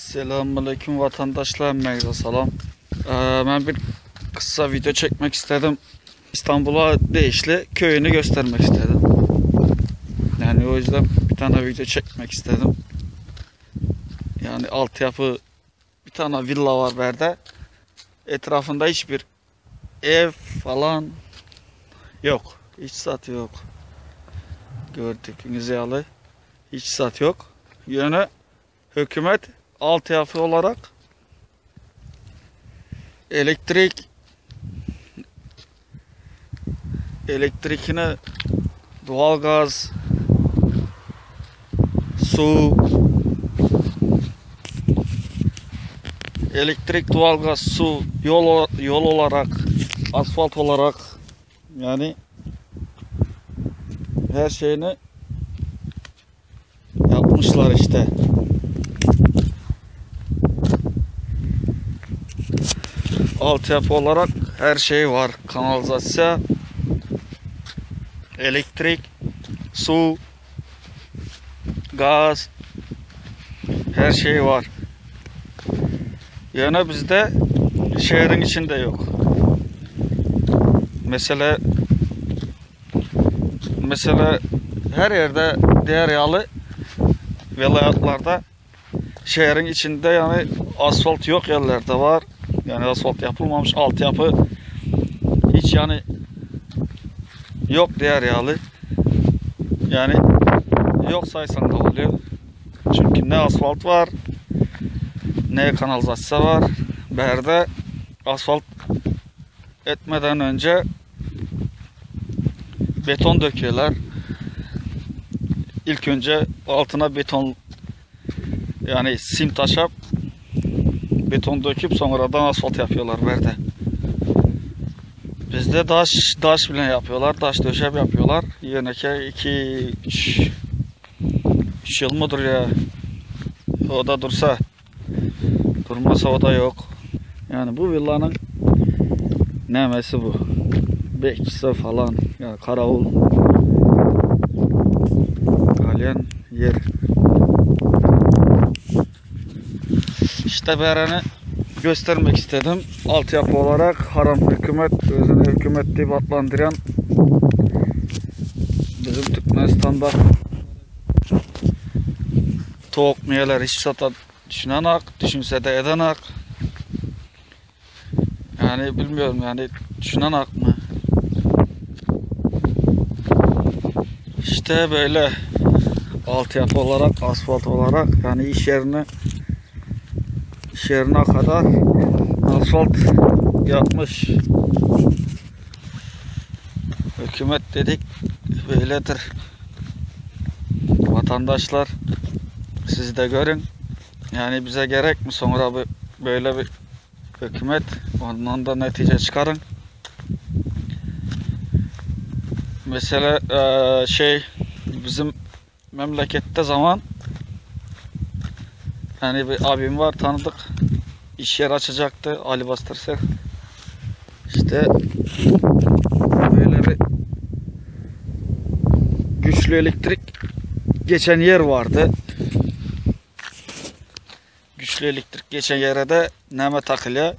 Selamünaleyküm vatandaşlar, merhaba salam. Ben bir kısa video çekmek istedim. İstanbul'a Değişli köyünü göstermek istedim. Yani o yüzden bir tane video çekmek istedim. Yani altyapı, bir tane villa var berde. Etrafında hiçbir ev falan yok. Hiç sat yok. Gördüğünüz yalı. Hiç sat yok. Yani hükümet altyapı olarak elektrikine, doğalgaz, su, doğalgaz, su, yol olarak, asfalt olarak, yani her şeyini yapmışlar işte. Altyapı olarak her şey var. Kanalizasyon, elektrik, su, gaz, her şey var. Yani bizde şehrin içinde yok. Mesela her yerde, diğer yalı vilayetlarda şehrin içinde yani asfalt yok yerlerde var. Yani asfalt yapılmamış, altyapı hiç yani yok diğer yalı. Yani yok saysan da oluyor. Çünkü ne asfalt var, ne kanalizasyon var. Berde asfalt etmeden önce beton döküyorlar. İlk önce altına beton, yani sim taşıp beton döküp sonradan asfalt yapıyorlar berde. Bizde daş bile yapıyorlar. Daş döşep yapıyorlar. Yine ki 2-3 yıl mıdır ya? O da dursa. Durmasa o da yok. Yani bu villanın nemesi bu. Bekçisi falan. Yani karavul. Galyen yer. İşte bereni göstermek istedim. Altyapı olarak haram hükümet, özünü hükümet deyip adlandıran bizim Türkmenistan'da tohukmiyeler hiç sata düşünen hak, düşünse de eden hak. Yani bilmiyorum, yani düşünen hak mı? İşte böyle altyapı olarak, asfalt olarak, yani iş yerine kadar asfalt yapmış. Hükümet dedik böyledir. Vatandaşlar, siz de görün. Yani bize gerek mi sonra böyle bir hükümet? Ondan da netice çıkarın. Mesela bizim memlekette zaman, hani bir abim var, tanıdık, iş yer açacaktı, Ali Bastırser. İşte böyle bir güçlü elektrik geçen yer vardı. Güçlü elektrik geçen yere de neme takılıyor.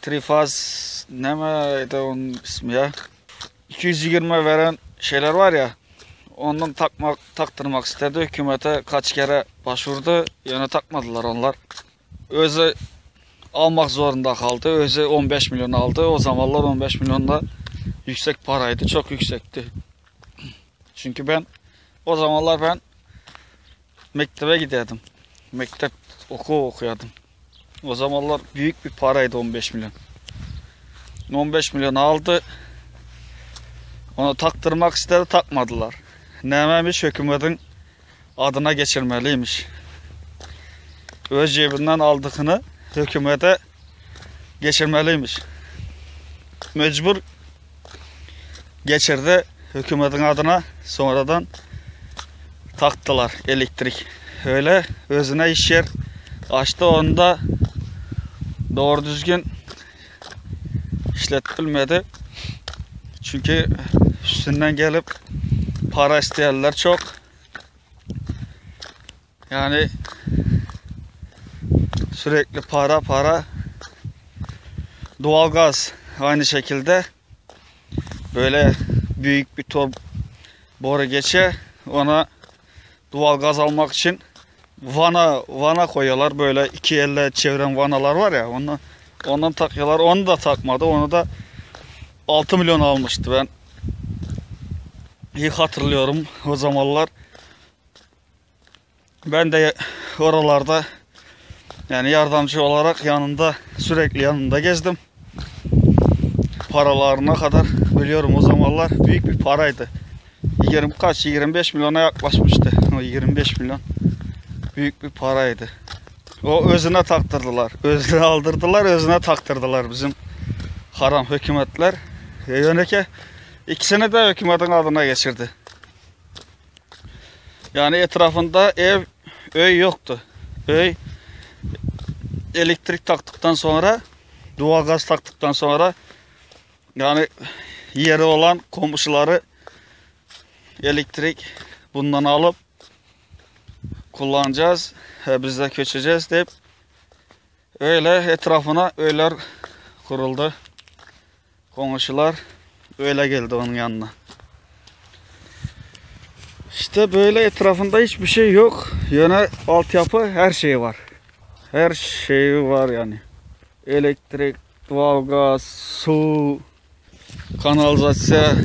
Trifaz neydi onun ismi ya? 220 veren şeyler var ya. Ondan taktırmak istedi. Hükümete kaç kere başvurdu. Yine takmadılar onlar. Özü almak zorunda kaldı. Özü 15 milyon aldı. O zamanlar 15 milyon da yüksek paraydı. Çok yüksekti. Çünkü o zamanlar ben mektebe giderdim. Mektep okuyordum. O zamanlar büyük bir paraydı 15 milyon. 15 milyon aldı. Onu taktırmak istedi, takmadılar. Neymiş, hükümetin adına geçirmeliymiş. Öz cebinden aldığını hükümete geçirmeliymiş. Mecbur geçirdi hükümetin adına, sonradan taktılar elektrik. Öyle özüne iş yer açtı, onda doğru düzgün işletilmedi. Çünkü üstünden gelip para isteyenler çok. Yani Sürekli para. Doğalgaz aynı şekilde. Böyle büyük bir boru geçe, ona doğalgaz almak için vana koyuyorlar. Böyle iki elle çeviren vanalar var ya, ondan takıyorlar. Onu da takmadı. Onu da 6 milyon almıştı, ben iyi hatırlıyorum o zamanlar. Ben de oralarda yani yardımcı olarak sürekli yanında gezdim. Paralarına kadar biliyorum, o zamanlar büyük bir paraydı. 25 milyona yaklaşmıştı. O 25 milyon büyük bir paraydı. O özüne taktırdılar. Özüne aldırdılar, özüne taktırdılar bizim haram hükümetler. Yöneke ikisini de hükümetin adına geçirdi. Yani etrafında öy yoktu. Elektrik taktıktan sonra, doğalgaz taktıktan sonra yani yeri olan komşuları elektrik bundan alıp kullanacağız, biz de köçeceğiz deyip öyle etrafına öyler kuruldu. Komşular öyle geldi onun yanına. İşte böyle etrafında hiçbir şey yok. Yine altyapı, her şey var. Her şey var yani. Elektrik, doğalgaz, su, kanalizasyon,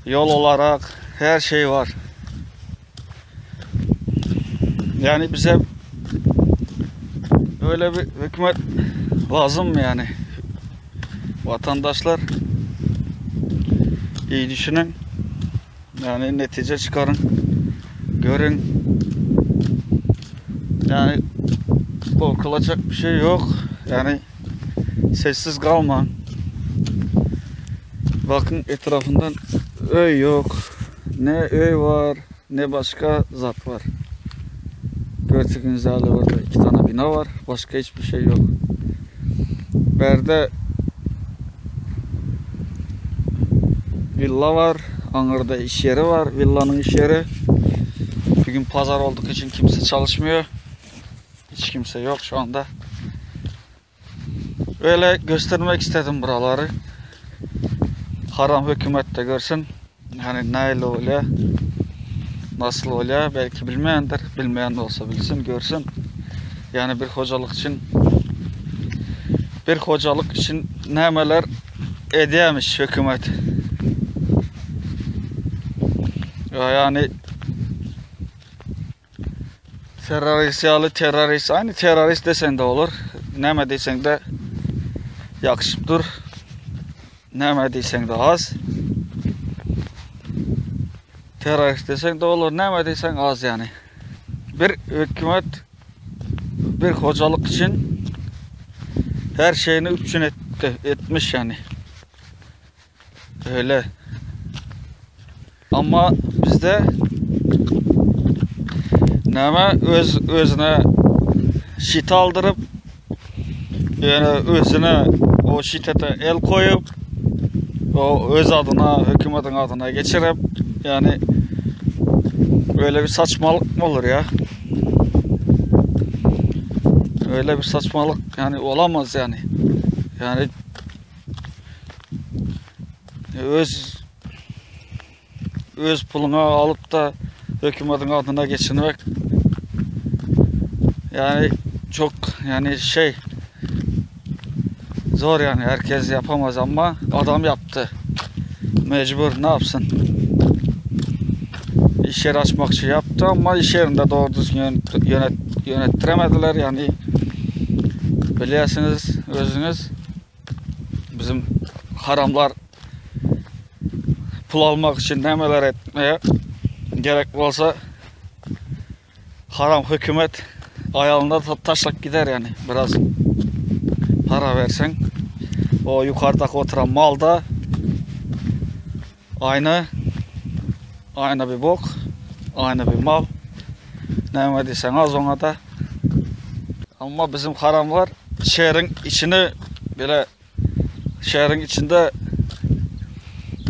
yol olarak her şey var. Yani bize öyle bir hükümet lazım mı yani? Vatandaşlar iyi düşünün. Yani netice çıkarın. Görün. Yani korkulacak bir şey yok. Yani sessiz kalma. Bakın etrafından öy yok. Ne öy var, ne başka zat var. Gördüğünüz hali orada 2 tane bina var. Başka hiçbir şey yok. Berde villa var. Ankara'da iş yeri var. Villanın iş yeri. Bugün pazar olduğu için kimse çalışmıyor. Hiç kimse yok şu anda. Öyle göstermek istedim buraları. Haram hükümet de görsün. Yani neyle oluyor, nasıl oluyor, belki bilmeyendir. Bilmeyen de olsa bilsin, görsün. Yani bir hocalık için nemeler ediyormuş hükümet. Yani terörist, aynı terörist desen de olur. Neme desen de yakışıp dur. Neme desen de az. Terörist desen de olur. Neme desen az yani. Bir hükümet bir hocalık için her şeyini üstün etmiş yani. Öyle. Ama bizde neme özüne şit aldırıp, yani özüne o şiddete el koyup, o öz adına, hükümetin adına geçirip, yani öyle bir saçmalık mı olur ya? Öyle bir saçmalık yani olamaz yani. Yani öz pulunu alıp da hükümetin adına geçirmek yani çok yani zor yani, herkes yapamaz ama adam yaptı. Mecbur, ne yapsın? İş yeri açmak için yaptı ama iş yerinde doğru düzgün yönettiremediler yani. Biliyorsunuz özünüz, bizim haramlar pul almak için nemeler etmeye gerek olsa haram hükümet ayağında taşlak gider yani. Biraz para versen o yukarıdaki oturan mal da aynı bir bok, aynı bir mal. Ne desen az ona da. Ama bizim haramlar şehrin içinde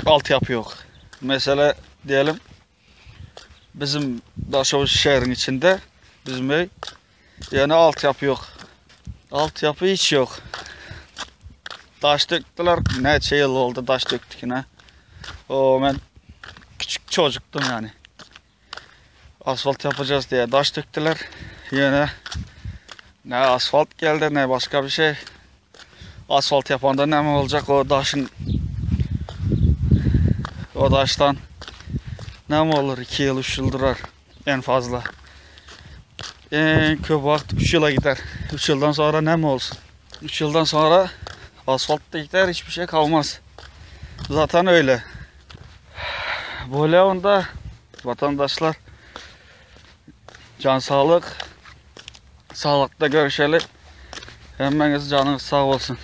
altyapı yok. Mesela diyelim bizim Daşoğlu şehrin içinde bizim Yani altyapı yok. Altyapı hiç yok. Taş döktüler. Neçe yıl oldu taş döktük yine. Ben küçük çocuktum yani. Asfalt yapacağız diye taş döktüler. Yine ne asfalt geldi ne başka bir şey. Asfalt yapanda ne mi olacak o taştan ne mi olur, 2 yıl 3 yıl durar en fazla. En kötü vakit 3 yıla gider. 3 yıldan sonra ne mi olsun? 3 yıldan sonra asfalt da gider, hiçbir şey kalmaz. Zaten öyle. Böyle onda vatandaşlar can sağlık, sağlıkta görüşelim. Hemeniz canınız sağ olsun.